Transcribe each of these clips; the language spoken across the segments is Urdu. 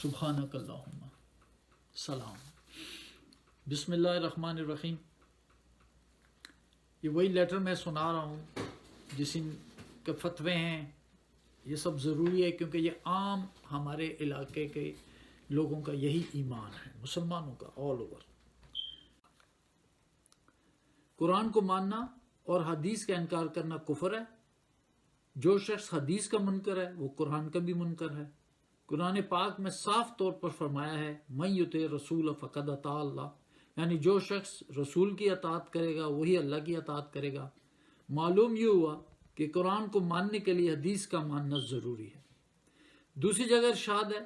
سبحانک اللہم سلام۔ بسم اللہ الرحمن الرحیم۔ یہ وہی لیٹر میں سنا رہا ہوں جس کے فتوے ہیں، یہ سب ضروری ہے کیونکہ یہ عام ہمارے علاقے کے لوگوں کا یہی ایمان ہے، مسلمانوں کا آل اوور۔ قرآن کو ماننا اور حدیث کا انکار کرنا کفر ہے۔ جو شخص حدیث کا منکر ہے وہ قرآن کا بھی منکر ہے۔ قرآن پاک میں صاف طور پر فرمایا ہے من یطع الرسول فقد اطاع اللہ، یعنی جو شخص رسول کی اطاعت کرے گا وہی اللہ کی اطاعت کرے گا۔ معلوم یہ ہوا کہ قرآن کو ماننے کے لیے حدیث کا ماننا ضروری ہے۔ دوسری جگہ ارشاد ہے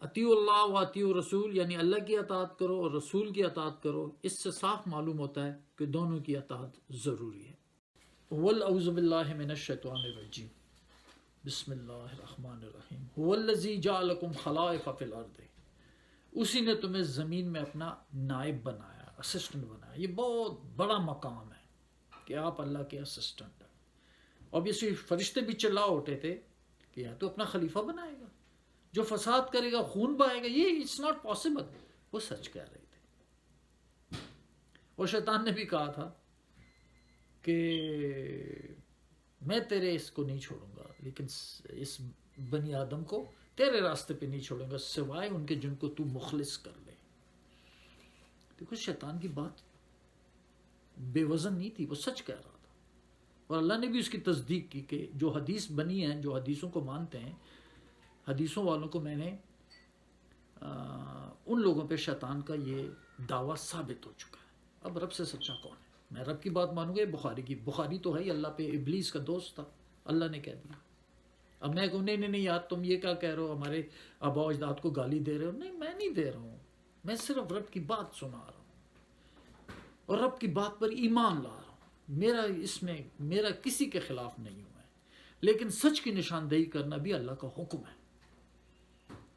اطیعوا اللہ و اطیعوا الرسول، یعنی اللہ کی اطاعت کرو اور رسول کی اطاعت کرو۔ اس سے صاف معلوم ہوتا ہے کہ دونوں کی اطاعت ضروری ہے۔ اعوذ باللہ من الشیطان الرجیم، بسم اللہ الرحمن الرحیم۔ هو الذی جعلکم خلائف فی الارض، اسی نے تمہیں زمین میں اپنا نائب بنایا، اسسٹنٹ بنایا۔ یہ بہت بڑا مقام ہے کہ آپ اللہ کے اسسٹنٹ ہیں۔ اب یہ فرشتے بھی چلا اٹھے تھے کہ یا تو اپنا خلیفہ بنائے گا، جو فساد کرے گا، خون بہائے گا، یہ اٹس ناٹ پاسبل۔ وہ سچ کہہ رہے تھے۔ اور شیطان نے بھی کہا تھا کہ میں تیرے اس کو نہیں چھوڑوں گا، لیکن اس بنی آدم کو تیرے راستے پہ نہیں چھوڑوں گا سوائے ان کے جن کو تو مخلص کر لے۔ دیکھو شیطان کی بات بے وزن نہیں تھی، وہ سچ کہہ رہا تھا، اور اللہ نے بھی اس کی تصدیق کی کہ جو حدیث بنی ہے، جو حدیثوں کو مانتے ہیں، حدیثوں والوں کو میں نے ان لوگوں پہ شیطان کا یہ دعویٰ ثابت ہو چکا ہے۔ اب رب سے سچا کون ہے؟ میں رب کی بات مانوں گا، یہ بخاری کی، بخاری تو ہے ہی اللہ پہ، ابلیس کا دوست تھا، اللہ نے کہہ دیا۔ اب میں کہوں نہیں یار تم یہ کیا کہہ رہے ہو، ہمارے آباء و اجداد کو گالی دے رہے ہو۔ نہیں، میں نہیں دے رہا ہوں، میں صرف رب کی بات سنا رہا ہوں اور رب کی بات پر ایمان لا رہا ہوں۔ میرا کسی کے خلاف نہیں ہوا ہے، لیکن سچ کی نشاندہی کرنا بھی اللہ کا حکم ہے۔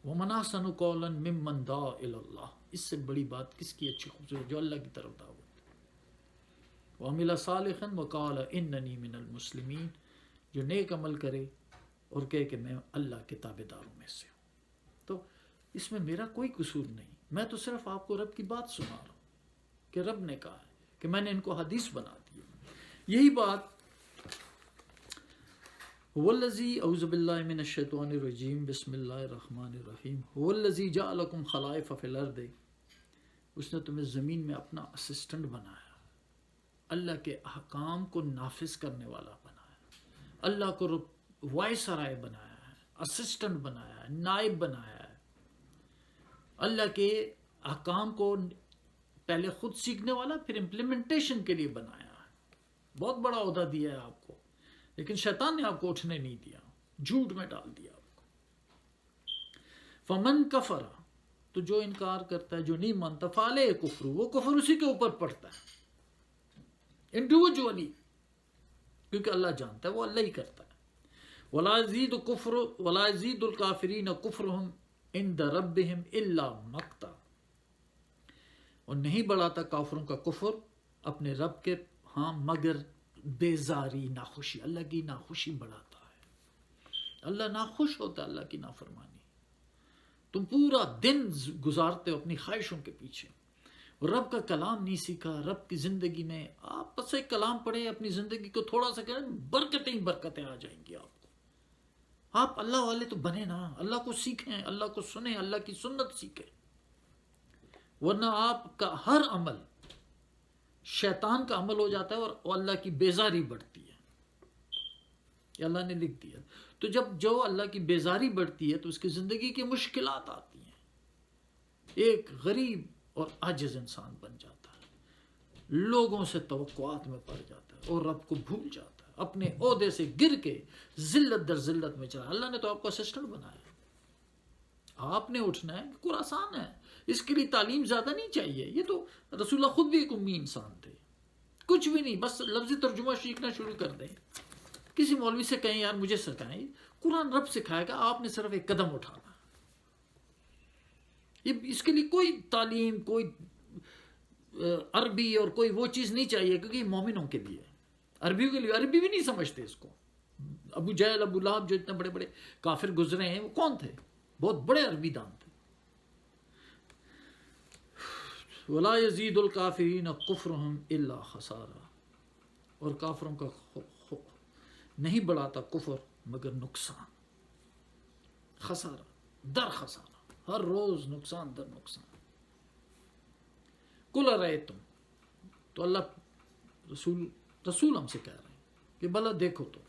وَمَنْ أَحْسَنُ قَوْلًا مِّمَّنْ دَعَا إِلَى اللَّهِ، اس سے بڑی بات کس کی اچھی خوبصورت، جو اللہ کی طرف دعوت۔ وَعَمِلَ صَالِحًا وَقَالَ إِنَّنِي مِنَ الْمُسْلِمِينَ، جو نیک عمل کرے اور کہے کہ میں اللہ کے تابع داروں میں سے ہوں۔ تو اس میں میرا کوئی قصور نہیں، میں تو صرف آپ کو رب کی بات سنا رہا ہوں کہ رب نے کہا ہے کہ میں نے ان کو حدیث بنا دی۔ یہی بات هو الذی، اعوذ باللہ من الشیطان الرجیم، بسم اللہ الرحمن الرحیم۔ هو الذی جعلکم خلائف فی الارض، اس نے تمہیں زمین میں اپنا اسسٹنٹ بنایا، اللہ کے احکام کو نافذ کرنے والا بنایا، اللہ کو وائسرائے بنایا ہے، اسسٹنٹ بنایا ہے، نائب بنایا ہے، اللہ کے احکام کو پہلے خود سیکھنے والا پھر امپلیمنٹیشن کے لیے بنایا ہے۔ بہت بڑا عہدہ دیا ہے آپ کو، لیکن شیطان نے آپ کو اٹھنے نہیں دیا، جھوٹ میں ڈال دیا آپ کو۔ فمن کفر، تو جو انکار کرتا ہے، جو نہیں مانتا، فعلیہ کفر، وہ کفر اسی کے اوپر پڑتا ہے انڈیویجولی، کیونکہ اللہ جانتا ہے وہ اللہ ہی کرتا ہے۔ وَلَا يَزِيدُ الْكَافِرِينَ كُفْرُهُمْ عِنْدَ رَبِّهِمْ إِلَّا مَقْتًا، اور نہیں بڑھاتا کافروں کا کفر اپنے رب کے ہاں مگر بیزاری، ناخوشی، اللہ کی ناخوشی بڑھاتا ہے۔ اللہ ناخوش ہوتا ہے اللہ کی نافرمانی۔ تم پورا دن گزارتے ہو اپنی خواہشوں کے پیچھے، رب کا کلام نہیں سیکھا، رب کی زندگی میں آپ بس ایک کلام پڑھیں، اپنی زندگی کو تھوڑا سا کریں، برکتیں آ جائیں گی آپ کو۔ آپ اللہ والے تو بنے نا، اللہ کو سیکھیں، اللہ کو سنیں، اللہ کی سنت سیکھیں، ورنہ آپ کا ہر عمل شیطان کا عمل ہو جاتا ہے اور اللہ کی بیزاری بڑھتی ہے، یہ اللہ نے لکھ دیا۔ تو جو اللہ کی بیزاری بڑھتی ہے تو اس کی زندگی کی مشکلات آتی ہیں، ایک غریب اور عاجز انسان بن جاتا ہے، لوگوں سے توقعات میں پڑ جاتا ہے اور رب کو بھول جاتا ہے، اپنے عہدے سے گر کے ذلت در ذلت میں چلا۔ اللہ نے تو آپ کو اسسٹنٹ بنایا، آپ نے اٹھنا ہے، کوئی آسان ہے، اس کے لیے تعلیم زیادہ نہیں چاہیے۔ یہ تو رسول اللہ خود بھی ایک امی انسان تھے، کچھ بھی نہیں، بس لفظی ترجمہ سیکھنا شروع کر دیں، کسی مولوی سے کہیں یار مجھے سکھائیں، قرآن رب سکھائے گا، آپ نے صرف ایک قدم اٹھانا۔ اس کے لیے کوئی تعلیم، کوئی عربی اور کوئی وہ چیز نہیں چاہیے، کیونکہ یہ مومنوں کے لیے، عربیوں کے لیے، عربی بھی نہیں سمجھتے اس کو۔ ابو جہل، ابو لہب جو اتنے بڑے بڑے کافر گزرے ہیں، وہ کون تھے؟ بہت بڑے عربی دان تھے، ولا یزید الکافرین کفرہم الا خسارا، اور کافروں کا نہیں بڑھاتا کفر مگر نقصان، خسارہ در خسارہ، ہر روز نقصان در نقصان۔ قل ارأیتم، تو اللہ رسول ہم سے کہہ رہے ہیں کہ بھلا دیکھو تو،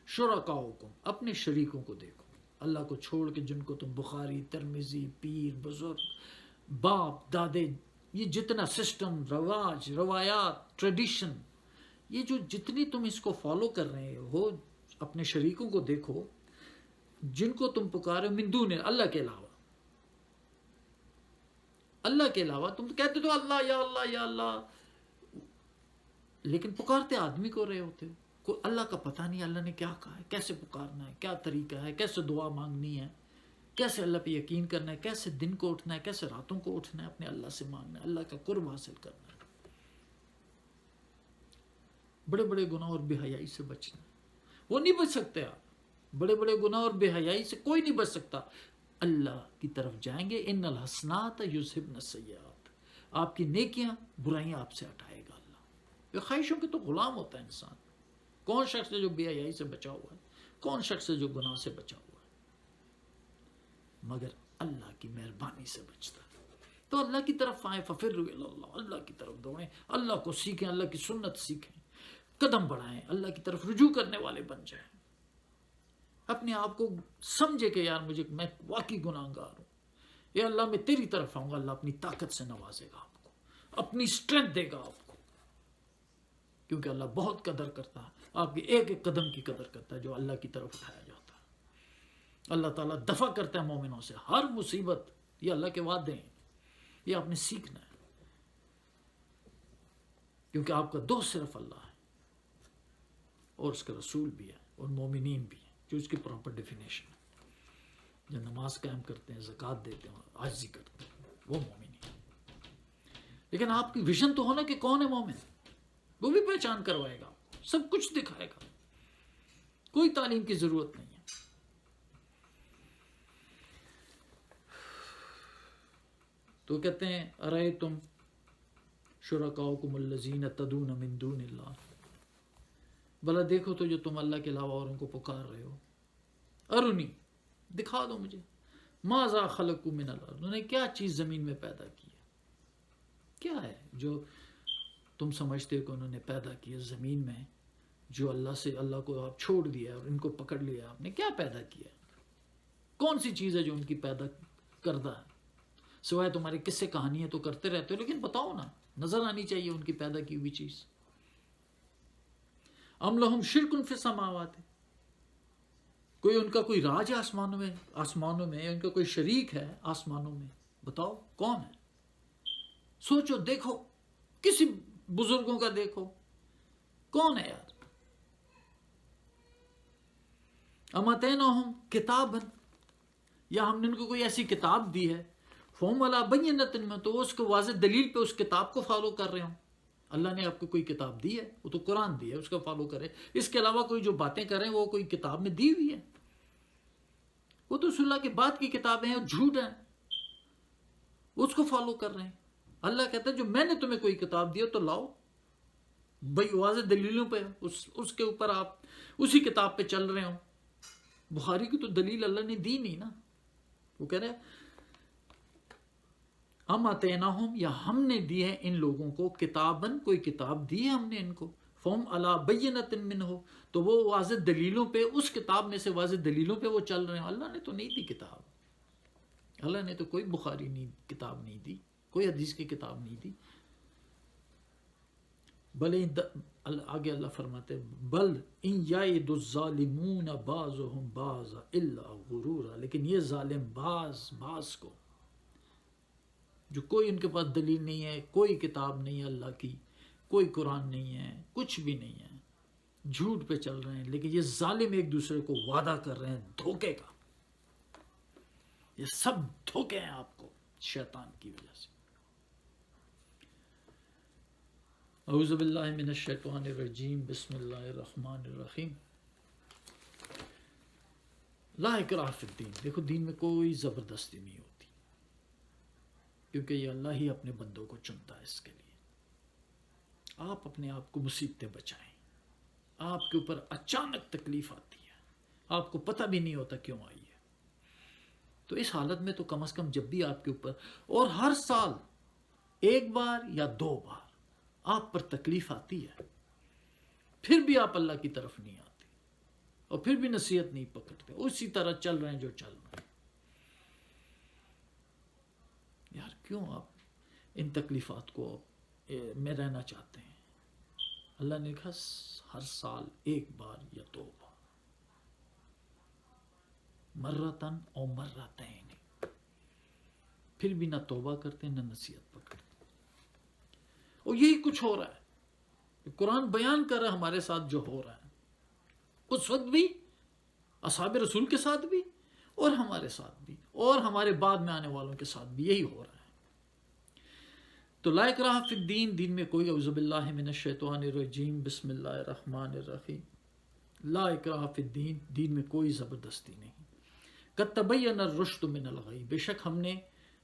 شرکاؤکم، اپنے شریکوں کو دیکھو، اللہ کو چھوڑ کے جن کو تم بخاری، ترمذی، پیر، بزرگ، باپ، دادے، یہ جتنا سسٹم، رواج، روایات، ٹریڈیشن، یہ جو جتنی تم اس کو فالو کر رہے ہو، اپنے شریکوں کو دیکھو جن کو تم پکارے من دون اللہ کے علاوہ، اللہ کے علاوہ تم کہتے تو اللہ یا اللہ یا اللہ، لیکن پکارتے آدمی کو رہے ہوتے ہو، کوئی اللہ کا پتہ نہیں اللہ نے کیا کہا ہے، کیسے پکارنا ہے، کیا طریقہ ہے، کیسے دعا مانگنی ہے، کیسے اللہ پہ یقین کرنا ہے، کیسے دن کو اٹھنا ہے، کیسے راتوں کو اٹھنا ہے، اپنے اللہ سے مانگنا ہے، اللہ کا قرب حاصل کرنا ہے، بڑے بڑے گناہ اور بے حیائی سے بچنا ہے۔ وہ نہیں بچ سکتے آپ، بڑے بڑے گناہ اور بے حیائی سے کوئی نہیں بچ سکتا۔ اللہ کی طرف جائیں گے، ان الحسنات یذہبن السیئات، آپ کی نیکیاں برائیاں آپ سے ہٹائے گا اللہ۔ یہ خواہشوں کے تو غلام ہوتا ہے انسان۔ کون شخص ہے جو بے حیائی سے بچا ہوا ہے؟ کون شخص ہے جو گناہ سے بچا ہوا ہے؟ مگر اللہ کی مہربانی سے بچتا ہے۔ تو اللہ کی طرف آئیں، ففروا الی اللہ، اللہ کی طرف دوڑیں، اللہ کو سیکھیں، اللہ کی سنت سیکھیں، قدم بڑھائیں، اللہ کی طرف رجوع کرنے والے بن جائیں، اپنے آپ کو سمجھے کہ یار میں واقعی گناہ گار ہوں، یا اللہ میں تیری طرف آؤں گا، اللہ اپنی طاقت سے نوازے گا آپ کو، اپنی اسٹرینتھ دے گا آپ کو، کیونکہ اللہ بہت قدر کرتا ہے، آپ کے ایک ایک قدم کی قدر کرتا ہے جو اللہ کی طرف اٹھایا جاتا ہے۔ اللہ تعالیٰ دفع کرتا ہے مومنوں سے ہر مصیبت، یہ اللہ کے وعدے ہیں، یہ آپ نے سیکھنا ہے، کیونکہ آپ کا دوست صرف اللہ ہے اور اس کا رسول بھی ہے اور مومنین بھی ہیں، جو اس کی پراپر ڈیفینیشن ہے، جو نماز قائم کرتے ہیں، زکوٰۃ دیتے ہیں، عاجزی کرتے ہیں، وہ مومن ہیں۔ لیکن آپ کی ویژن تو ہونا کہ کون ہے مومن، وہ بھی پہچان کروائے گا، سب کچھ دکھائے گا، کوئی تعلیم کی ضرورت نہیں ہے۔ تو کہتے ہیں ارأیتم شرکاؤکم الذین تدعون من دون اللہ، بھلا دیکھو تو جو تم اللہ کے علاوہ اوروں کو پکار رہے ہو، ارونی، دکھا دو مجھے، ماذا خلقوا من الارض، انہوں نے کیا چیز زمین میں پیدا کی ہے، کیا ہے جو تم سمجھتے ہو کہ انہوں نے پیدا کیا زمین میں، جو اللہ کو آپ چھوڑ دیا اور ان کو پکڑ لیا، آپ نے کیا پیدا کیا، کون سی چیز ہے جو ان کی پیدا کردہ ہے، سوائے تمہارے قصے کہانیاں تو کرتے رہتے ہو، لیکن بتاؤ نا، نظر آنی چاہیے ان کی پیدا کی ہوئی چیز۔ ام لہم شرک فی السماوات، کوئی ان کا کوئی راج ہے آسمانوں میں، یا ان کا کوئی شریک ہے آسمانوں میں، بتاؤ کون ہے، سوچو دیکھو، کسی بزرگوں کا دیکھو، کون ہے یار۔ ام آتیناہم کتابا، یا ہم نے ان کو کوئی ایسی کتاب دی ہے، فہم علی بینۃ من، تو وہ اس کو واضح دلیل پہ اس کتاب کو فالو کر رہے ہوں۔ اللہ نے آپ کو کوئی کتاب دی ہے، وہ تو قرآن دی ہے، اس کو فالو کرے، اس کے علاوہ کوئی جو باتیں کریں وہ کوئی کتاب میں دی ہوئی ہے، وہ تو رسول اللہ کے بعد کی کتابیں ہیں، جھوٹ ہیں، اس کو فالو کر رہے ہیں۔ اللہ کہتا ہے جو میں نے تمہیں کوئی کتاب دی ہے تو لاؤ، بھائی واضح دلیلوں پہ اس کے اوپر آپ اسی کتاب پہ چل رہے ہوں۔ بخاری کی تو دلیل اللہ نے دی نہیں نا، وہ کہہ رہے ہیں ہم آتیناہم، یا ہم نے دی ہے ان لوگوں کو کتابن، کوئی کتاب دی ہے ہم نے ان کو، فہم علی بینۃ منہ، تو وہ واضح دلیلوں پہ، اس کتاب میں سے واضح دلیلوں پہ وہ چل رہے ہیں۔ اللہ نے تو نہیں دی کتاب، اللہ نے تو کوئی بخاری کتاب نہیں دی، کوئی حدیث کی کتاب نہیں دی، بل آگے اللہ فرماتے بل ان یعد الظالمون بعضهم بعضا الا غرورا، لیکن یہ ظالم بعض کو، جو کوئی ان کے پاس دلیل نہیں ہے، کوئی کتاب نہیں ہے اللہ کی، کوئی قرآن نہیں ہے، کچھ بھی نہیں ہے، جھوٹ پہ چل رہے ہیں، لیکن یہ ظالم ایک دوسرے کو وعدہ کر رہے ہیں دھوکے کا، یہ سب دھوکے ہیں آپ کو شیطان کی وجہ سے۔ اعوذ باللہ من الشیطان الرجیم، بسم اللہ الرحمن الرحیم۔ لا اکراہ فی الدین، دیکھو دین میں کوئی زبردستی نہیں ہوتی، کیونکہ یہ اللہ ہی اپنے بندوں کو چنتا ہے اس کے لیے۔ آپ اپنے آپ کو مصیبتیں بچائیں۔ آپ کے اوپر اچانک تکلیف آتی ہے، آپ کو پتہ بھی نہیں ہوتا کیوں آئی ہے، تو اس حالت میں تو کم از کم جب بھی آپ کے اوپر، اور ہر سال ایک بار یا 2 بار آپ پر تکلیف آتی ہے، پھر بھی آپ اللہ کی طرف نہیں آتے اور پھر بھی نصیحت نہیں پکڑتے، اسی طرح چل رہے ہیں جو چل رہے ہیں۔ یار کیوں آپ ان تکلیفات کو میں رہنا چاہتے ہیں؟ اللہ نے کہا ہر سال 1 بار یا 2 بار، مرتن اور مرتین، پھر بھی نہ توبہ کرتے نہ نصیحت پکڑتے۔ اور یہی کچھ ہو رہا ہے، قرآن بیان کر رہا ہے ہمارے ساتھ جو ہو رہا ہے، اس وقت بھی اصحاب رسول کے ساتھ بھی اور ہمارے ساتھ بھی اور ہمارے بعد میں آنے والوں کے ساتھ بھی یہی ہو رہا ہے۔ تو لا اکراہ فی الدین، دین میں کوئی، اعوذ باللہ من الشیطان الرجیم، بسم اللہ الرحمن الرحیم، لا اکراہ فی الدین، دین میں کوئی زبردستی نہیں۔ قد تبین الرشد من الغی، بے شک ہم نے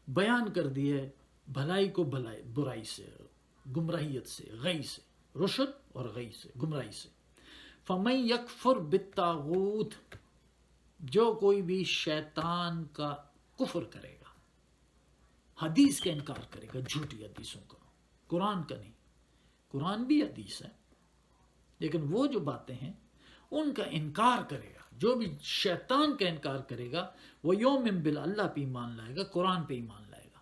بیان کر دی ہے بھلائی کو برائی سے، گمراہیت سے، غی سے، رشد اور غی سے، گمراہی سے۔ فمن یکفر بالطاغوت، جو کوئی بھی شیطان کا کفر کرے گا، حدیث کا انکار کرے گا، جھوٹی حدیثوں کا، قرآن کا نہیں، قرآن بھی حدیث ہے لیکن وہ جو باتیں ہیں ان کا انکار کرے گا، جو بھی شیطان کا انکار کرے گا، وہ یوم باللہ پہ ایمان لائے گا، قرآن پہ ایمان لائے گا۔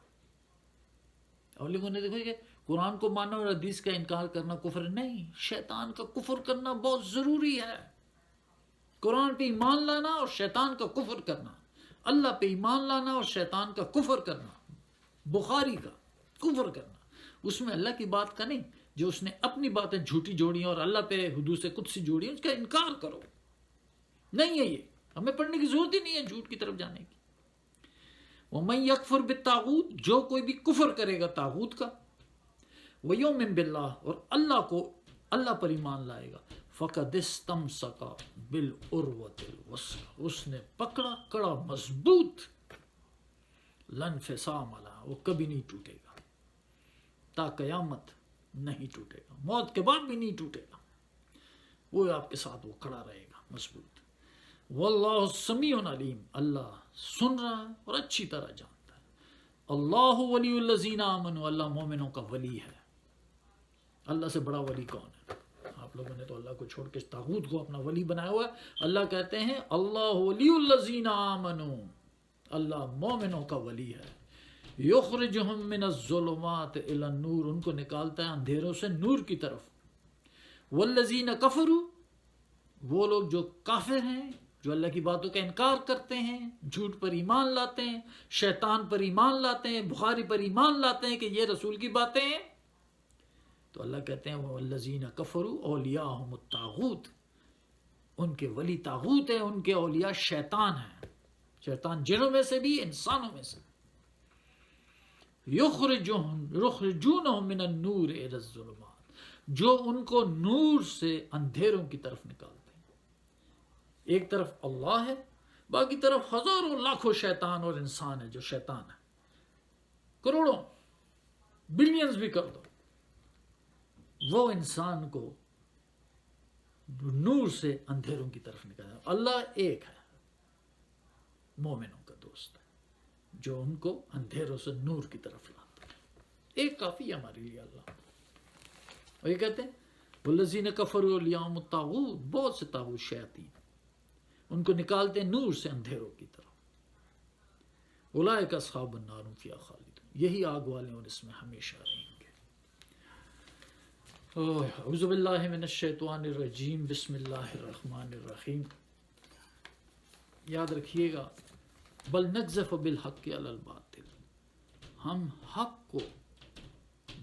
اور لوگوں نے دیکھا کہ قرآن کو ماننا اور حدیث کا انکار کرنا کفر نہیں، شیطان کا کفر کرنا بہت ضروری ہے۔ قرآن پہ ایمان لانا اور شیطان کا کفر کرنا، اللہ پہ ایمان لانا اور شیطان کا کفر کرنا، بخاری کا کفر کرنا، اس میں اللہ کی بات کا نہیں، جو اس نے اپنی باتیں جھوٹی جوڑی اور اللہ پہ حدوث قدسی جوڑی ہیں، اس کا انکار کرو۔ نہیں ہے، یہ ہمیں پڑھنے کی ضرورت ہی نہیں ہے جھوٹ کی طرف جانے کی۔ وَمَن يَكْفُرْ بِالطَّاغُوتِ، جو کوئی بھی کفر کرے گا طاغوت کا، وَيُؤْمِن بِاللَّهِ، اور اللہ کو، اللہ پر ایمان لائے گا، فَقَدِ اسْتَمْسَكَ بِالْعُرْوَةِ الْوُثْقَىٰ، اس نے پکڑا کڑا مضبوط، لَا انفصام لَهَا، وہ کبھی نہیں ٹوٹے گا، تا قیامت نہیں ٹوٹے گا، موت کے بعد بھی نہیں ٹوٹے گا، وہ آپ کے ساتھ وہ کھڑا رہے گا مضبوط۔ واللہ سمیع علیم، اللہ سن رہا ہے اور اچھی طرح جانتا ہے۔ اللہ ولی الذین آمنوا، اللہ مومنوں کا ولی ہے۔ اللہ سے بڑا ولی کون ہے؟ آپ لوگوں نے تو اللہ کو چھوڑ کے طاغوت کو اپنا ولی بنایا ہوا ہے۔ اللہ کہتے ہیں اللہ ولی الذین آمنوا، اللہ مومنوں کا ولی ہے۔ یخرجہم من الظلمات الی النور، ان کو نکالتا ہے اندھیروں سے نور کی طرف۔ والذین کفروا، وہ لوگ جو کافر ہیں، جو اللہ کی باتوں کا انکار کرتے ہیں، جھوٹ پر ایمان لاتے ہیں، شیطان پر ایمان لاتے ہیں، بخاری پر ایمان لاتے ہیں کہ یہ رسول کی باتیں ہیں، تو اللہ کہتے ہیں والذین کفروا اولیاءہم الطاغوت، ان کے ولی طاغوت ہیں، ان کے اولیاء شیطان ہیں، شیطان جنوں میں سے بھی انسانوں میں سے۔ یخرجونہم من النور الی الظلمات، جو ان کو نور سے اندھیروں کی طرف نکالتے ہیں۔ ایک طرف اللہ ہے، باقی طرف ہزاروں لاکھوں شیطان اور انسان ہے جو شیطان ہے، کروڑوں، بلینز بھی کر دو، وہ انسان کو نور سے اندھیروں کی طرف نکالا۔ اللہ ایک ہے، مومنوں کا دوست ہے، جو ان کو اندھیروں سے نور کی طرف لاتا ہے۔ ایک کافی ہے ہمارے لیے اللہ۔ اور یہ کہتے ہیں والذین کفروا اولیاءہم الطاغوت، بہت سے طاغوت شیاطین ان کو نکالتے ہیں نور سے اندھیروں کی طرف۔ اولئک اصحاب النار هم فیہا خالدون، یہی آگ والے اور اس میں ہمیشہ رہیں گے۔ اعوذ باللہ من الشیطان الرجیم، بسم اللہ الرحمن الرحیم۔ یاد رکھیے گا، بل نقذف بالحق علی الباطل، ہم حق کو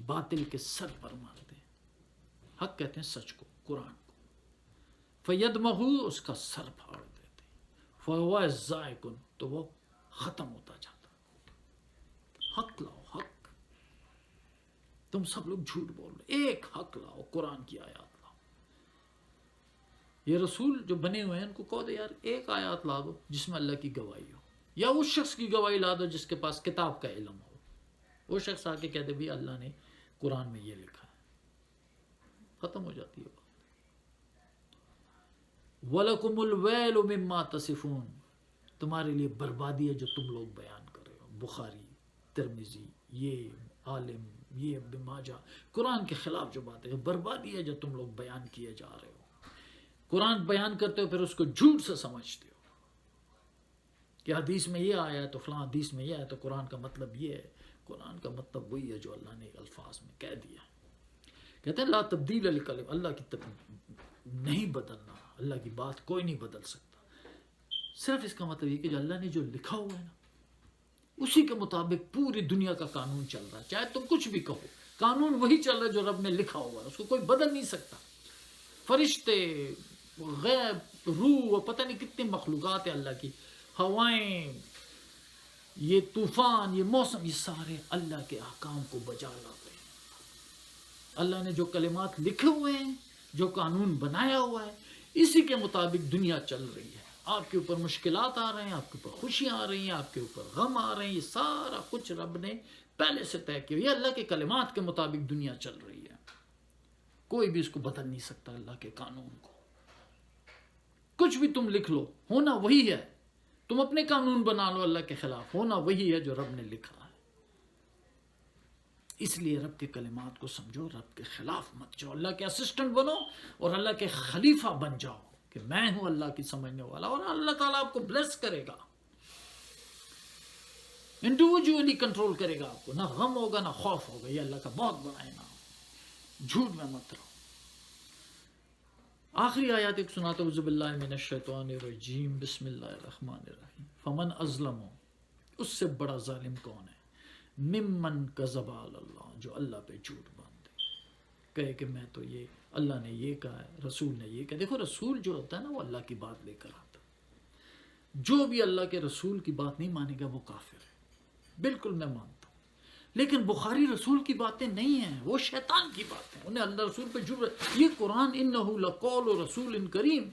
باطل کے سر پر مارتے ہیں۔ حق کہتے ہیں سچ کو، قرآن کو۔ فیدمغو، اس کا سر پھاڑ دیتے ہیں۔ فہو زائق، تو وہ ختم ہوتا جاتا۔ حق لاؤ، حق، تم سب لوگ جھوٹ بول رہے، ایک حق لاؤ، قرآن کی آیات لاؤ۔ یہ رسول جو بنے ہوئے ہیں ان کو کہو دے یار ایک آیات لا دو جس میں اللہ کی گواہی ہو، یا اس شخص کی گواہی لا دو جس کے پاس کتاب کا علم ہو۔ وہ شخص آ کے کہہ دے بھی اللہ نے قرآن میں یہ لکھا ہے، ختم ہو جاتی ہے بات۔ وَلَكُمُ الْوَيْلُ مِمَّا تَصِفُونَ، تمہارے لیے بربادی ہے جو تم لوگ بیان کر رہے ہو۔ بخاری، ترمذی، یہ عالم، یہ ابن ماجہ، قرآن کے خلاف جو بات ہے، بربادی ہے جو تم لوگ بیان کیے جا رہے ہو۔ قرآن بیان کرتے ہو پھر اس کو جھوٹ سے سمجھتے ہو کہ حدیث میں یہ آیا ہے تو فلاں حدیث میں یہ آیا تو قرآن کا مطلب یہ ہے۔ قرآن کا مطلب وہی ہے جو اللہ نے الفاظ میں کہہ دیا۔ کہتے ہیں لا تبدیل لکلمات، اللہ کی نہیں بدلنا، اللہ کی بات کوئی نہیں بدل سکتا۔ صرف اس کا مطلب یہ کہ جو اللہ نے جو لکھا ہوا ہے نا، اسی کے مطابق پوری دنیا کا قانون چل رہا ہے، چاہے تم کچھ بھی کہو، قانون وہی چل رہا ہے جو رب نے لکھا ہوا ہے، اس کو کوئی بدل نہیں سکتا۔ فرشتے، غیب، روح اور پتہ نہیں کتنی مخلوقات ہیں اللہ کی، ہوائیں، یہ طوفان، یہ موسم، یہ سارے اللہ کے احکام کو بجا لاتے ہیں۔ اللہ نے جو کلمات لکھے ہوئے ہیں، جو قانون بنایا ہوا ہے، اسی کے مطابق دنیا چل رہی ہے۔ آپ کے اوپر مشکلات آ رہے ہیں، آپ کے اوپر خوشیاں آ رہی ہیں، آپ کے اوپر غم آ رہے ہیں، یہ سارا کچھ رب نے پہلے سے طے کیا۔ یہ اللہ کے کلمات کے مطابق دنیا چل رہی ہے، کوئی بھی اس کو بدل نہیں سکتا اللہ کے قانون کو۔ کچھ بھی تم لکھ لو، ہونا وہی ہے۔ تم اپنے قانون بنا لو اللہ کے خلاف، ہونا وہی ہے جو رب نے لکھا ہے۔ اس لیے رب کے کلمات کو سمجھو، رب کے خلاف مت جاؤ، اللہ کے اسسٹنٹ بنو اور اللہ کے خلیفہ بن جاؤ کہ میں ہوں اللہ کی سمجھنے والا، اور اللہ تعالیٰ آپ کو بلیس کرے گا، انڈیویجولی کنٹرول کرے گا آپ کو، نہ غم ہوگا نہ خوف ہوگا۔ یہ اللہ کا بہت بڑا انعام، جھوٹ میں مت رہو۔ آخری آیات ایک سناتا ہوں، اعوذ باللہ من الشیطان الرجیم، بسم اللہ الرحمن الرحیم۔ فمن ازلم، اس سے بڑا ظالم کون ہے، ممن کذب علی اللہ، جو اللہ پہ جھوٹ باندھے، کہے کہ میں تو یہ اللہ نے یہ کہا ہے، رسول نے یہ کہا۔ دیکھو رسول جو ہوتا ہے نا وہ اللہ کی بات لے کر آتا ہے، جو بھی اللہ کے رسول کی بات نہیں مانے گا وہ کافر ہے، بالکل میں مانتا ہوں۔ لیکن بخاری رسول کی باتیں نہیں ہیں، وہ شیطان کی باتیں، انہیں اللہ رسول پہ جھوٹ۔ یہ قرآن انہ لقول رسول کریم،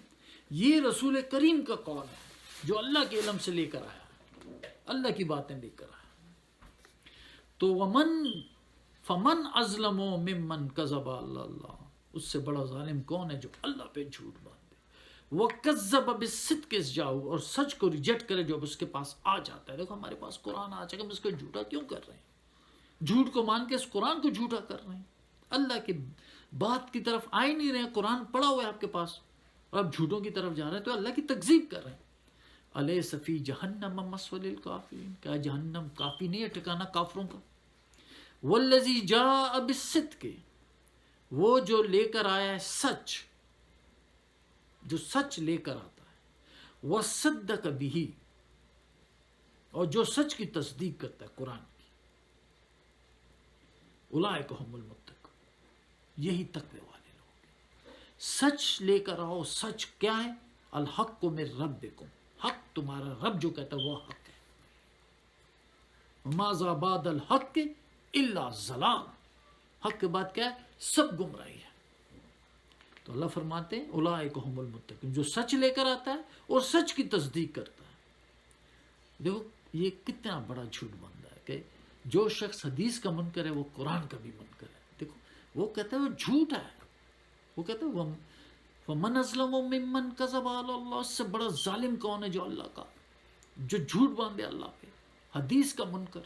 یہ رسول کریم کا قول ہے جو اللہ کے علم سے لے کر آیا، اللہ کی باتیں لے کر آیا۔ تو فمن ازلم ممن کذب علی اللہ، اس سے بڑا ظالم کون ہے جو اللہ پہ جھوٹ باندھے، وکذب بالصدق اذ جاء، اور سچ کو ریجیکٹ کرے جو اس کے پاس آ جاتا ہے۔ دیکھو ہمارے پاس قرآن آ چکا، ہم اس کو جھوٹا کیوں کر رہے ہیں؟ جھوٹ کو مان کے اس قرآن کو جھوٹا کر رہے ہیں، اللہ کی بات کی طرف آ ہی نہیں رہے ہیں۔ قرآن پڑا ہوا ہے آپ کے پاس اور آپ جھوٹوں کی طرف جا رہے ہیں، تو اللہ کی تکذیب کر رہے ہیں۔ الیس فی جہنم مثوی للکافرین، کیا جہنم کافی نہیں ہے ٹھکانہ کافروں کا؟ والذی جاء بالصدق، وہ جو لے کر آیا ہے سچ، جو سچ لے کر آتا ہے، وصدق بہ، اور جو سچ کی تصدیق کرتا ہے قرآن کی، اولئک ھم المتقون، یہی تقوی والے لوگ۔ سچ لے کر آؤ، سچ کیا ہے؟ الحق من ربکم، حق تمہارا رب جو کہتا ہے وہ حق ہے۔ ماذا بعد الحق الا ضلال، حق کے بعد کیا ہے؟ سب گمراہی ہے۔ تو اللہ فرماتے ہیں اولئک ھم المتقون، جو سچ لے کر آتا ہے اور سچ کی تصدیق کرتا ہے۔ دیکھو یہ کتنا بڑا جھوٹ بنتا ہے کہ جو شخص حدیث کا منکر ہے وہ قرآن کا بھی منکر ہے۔ دیکھو وہ کہتا ہے وہ جھوٹ ہے، وہ کہتا ہے فمن ازلم ممن کذب علی اللہ، اس سے بڑا ظالم کون ہے جو اللہ کا، جو جھوٹ باندھے اللہ پہ، حدیث کا منکر۔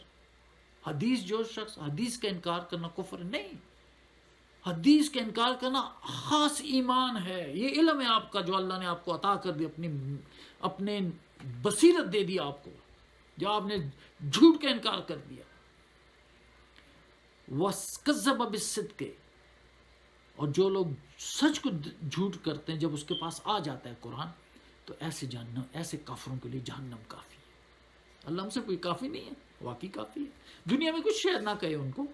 حدیث جو شخص، حدیث کا انکار کرنا کفر نہیں، حدیث کا انکار کرنا خاص ایمان ہے۔ یہ علم ہے آپ کا جو اللہ نے آپ کو عطا کر دیا، اپنے بصیرت دے دی آپ کو، جو آپ نے جھوٹ کا انکار کر دیا۔ وَكَذَّبَ بِالصِّدْقِ، اور جو لوگ سچ کو جھوٹ کرتے ہیں جب اس کے پاس آ جاتا ہے قرآن، تو ایسے جہنم، ایسے کافروں کے لیے جہنم کافی ہے۔ اللہ ہم سے کوئی کافی نہیں ہے، واقعی کافی ہے۔ دنیا میں کچھ شاید نہ کہے ان کو،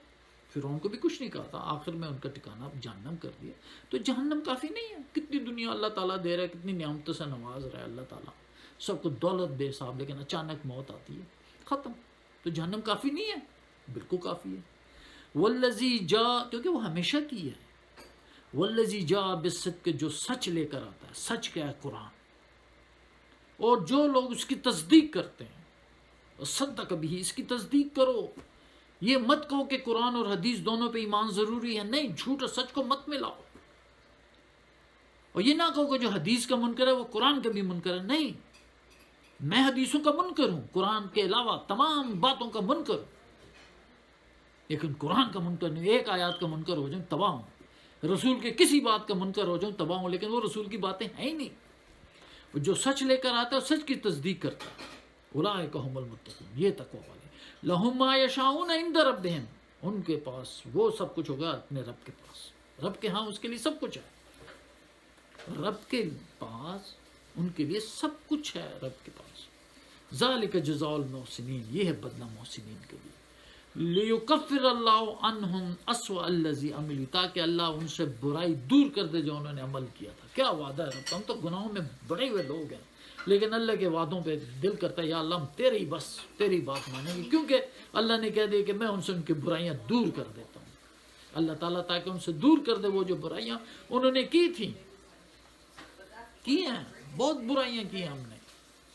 فرعون کو بھی کچھ نہیں کہا تھا، آخر میں ان کا ٹھکانہ جہنم کر دیا، تو جہنم کافی نہیں ہے۔ کتنی دنیا اللہ تعالیٰ دے رہا ہے، کتنی نعمتوں سے نواز رہا ہے اللہ تعالیٰ، سب کو دولت بے حساب، لیکن اچانک موت آتی ہے، ختم۔ تو جہنم کافی نہیں ہے، بالکل کافی ہے۔ والذی جاء، کیونکہ وہ ہمیشہ کی ہے، والذی جاء بالصدق، جو سچ لے کر آتا ہے، سچ کیا ہے؟ قرآن۔ اور جو لوگ اس کی تصدیق کرتے ہیں، صدق بھی، اس کی تصدیق کرو، یہ مت کہو کہ قرآن اور حدیث دونوں پہ ایمان ضروری ہے، نہیں، جھوٹ اور سچ کو مت ملاؤ. اور یہ نہ کہو کہ جو حدیث کا منکر ہے وہ قرآن کا بھی منکر ہے، نہیں، میں حدیثوں کا منکر ہوں، قرآن کے علاوہ تمام باتوں کا منکر ہوں، لیکن قرآن کا منکر نہیں. ایک آیات کا منکر ہو جاؤں تباہ ہوں، رسول کے کسی بات کا منکر ہو جاؤں تباہ ہوں، لیکن وہ رسول کی باتیں ہیں ہی نہیں. جو سچ لے کر آتا ہے سچ کی تصدیق کرتا ہے. اولئک هم المتقون، یہ تقوی والے. لہم ما یشاؤون عند ربہم، ان کے پاس وہ سب کچھ ہوگا اپنے رب کے پاس. رب کے ہاں اس کے لیے سب کچھ ہے، رب کے پاس ان کے لیے سب کچھ ہے. رب کے پاس ذالک جزاء المحسنین، یہ ہے بدلہ محسنین کے لیے. لیکفر اللہ عنہم اسوأ الذی عملوا، تاکہ اللہ ان سے برائی دور کر دے جو انہوں نے عمل کیا تھا. کیا وعدہ ہے رب کا، ہم تو گناہوں میں بڑے ہوئے لوگ ہیں، لیکن اللہ کے وعدوں پہ دل کرتا ہے یا اللہ ہم تیری بس تیری بات مانیں گے، کیونکہ اللہ نے کہہ دیا کہ میں ان سے ان کی برائیاں دور کر دیتا ہوں. اللہ تعالیٰ تاکہ ان سے دور کر دے وہ جو برائیاں انہوں نے کی تھیں، کی ہیں، بہت برائیاں کی ہیں ہم نے،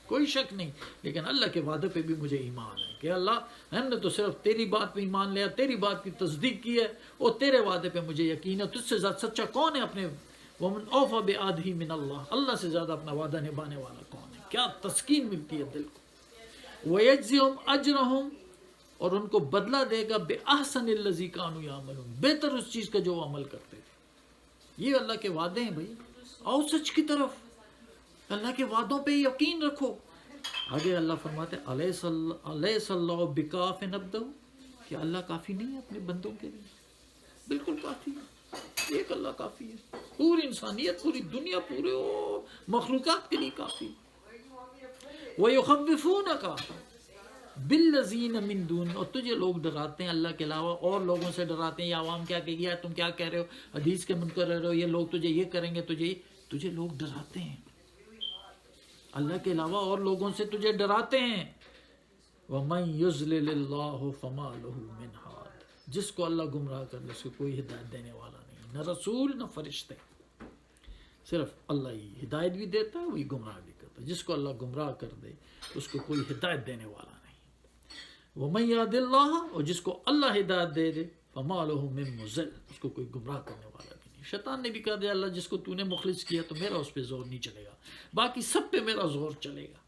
کوئی شک نہیں، لیکن اللہ کے وعدے پہ بھی مجھے ایمان ہے کہ اللہ ہم نے تو صرف تیری بات پہ ایمان لیا، تیری بات کی تصدیق کی ہے، اور تیرے وعدے پہ مجھے یقین ہے. تجھ سے زیادہ سچا کون ہے اپنے، ومن اوفی بعہدہ من اللہ، اللہ سے زیادہ اپنا وعدہ نبھانے والا کون ہے. کیا تسکین ملتی ہے دل کو. ویجزیہم اجرہم، اور ان کو بدلہ دے گا بأحسن الذی کانوا یعملون، بہتر اس چیز کا جو وہ عمل کرتے تھے. یہ اللہ کے وعدے ہیں بھائی. آؤ سچ کی طرف، اللہ کے وعدوں پہ یقین رکھو. آگے اللہ فرماتے ہیں الیس اللہ بکاف عبدہ، کہ اللہ کافی نہیں ہے اپنے بندوں کے لیے؟ بالکل کافی ہے، ایک اللہ کافی ہے، پوری انسانیت، پوری دنیا، پورے مخلوقات کے لیے کافی. وَيُخَوِّفُونَكَ بِالَّذِينَ مِن دُونِ، اور تجھے لوگ ڈراتے ہیں اللہ کے علاوہ اور لوگوں سے ڈراتے ہیں. یا عوام کیا کہ یہ تم کیا کہہ رہے ہو، حدیث کے منکر رہے ہو، یہ لوگ تجھے یہ کریں گے، تجھے لوگ ڈراتے ہیں اللہ کے علاوہ اور لوگوں سے تجھے ڈراتے ہیں. وَمَن يُضْلِلِ اللَّهُ فَمَا لَهُ مِنْ هَادٍ، جس کو اللہ گمراہ کر دے اس کو کوئی ہدایت دینے والا نہیں، نہ رسول نہ فرشتے، صرف اللہ ہی ہدایت بھی دیتا ہے، وہی گمراہ بھی کرتا ہے. جس کو اللہ گمراہ کر دے اس کو کوئی ہدایت دینے والا نہیں. وَمَن يَهْدِ اللَّهُ، اور جس کو اللہ ہدایت دے دے، فَمَا لَهُ مِن مُضِلٍّ، اس کو کوئی گمراہ کرنے والا بھی نہیں. شیطان نے بھی کہا دیا اللہ جس کو تو نے مخلص کیا تو میرا اس پہ زور نہیں چلے گا، باقی سب پہ میرا زور چلے گا.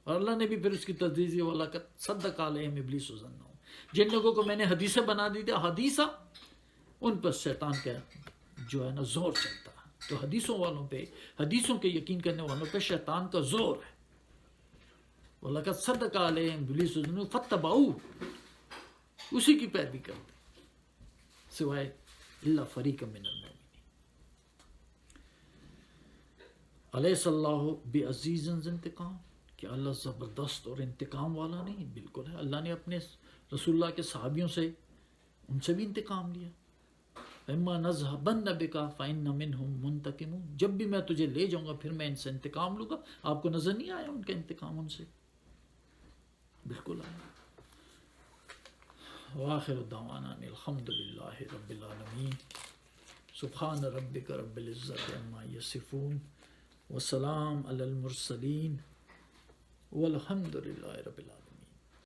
اور اللہ نے بھی پھر اس کی تصدیق کی، وَلَقَدْ صَدَّقَ عَلَيْهِمْ إِبْلِيسُ ظَنَّهُ، جن لوگوں کو میں نے حدیثیں بنا دی تھی، حدیثہ ان پر شیطان کا جو ہے نا زور چلتا ہے. تو حدیثوں والوں پہ، حدیثوں کے یقین کرنے والوں پہ شیطان کا زور ہے. وَلَقَدْ صَدَّقَ عَلَيْهِمْ إِبْلِيسُ ظَنَّهُ فَاتَّبَعُوهُ، اسی کی پیروی کرتے سوائے اللہ فریق من المؤمنین. الیس اللہ بعزیز ذی انتقام، کہ اللہ زبردست اور انتقام والا نہیں؟ بالکل ہے. اللہ نے اپنے رسول اللہ کے صحابیوں سے، ان سے بھی انتقام لیا. اما نذهبن بک فإن منهم منتقمون، جب بھی میں تجھے لے جاؤں گا پھر میں ان سے انتقام لوں گا. آپ کو نظر نہیں آیا ان کا انتقام ان سے؟ بالکل آیا. وآخر دعوانا ان الحمد للہ رب العالمین. سبحان ربک رب العزت عما یصفون وسلام علی المرسلین والحمد للہ رب العالمین.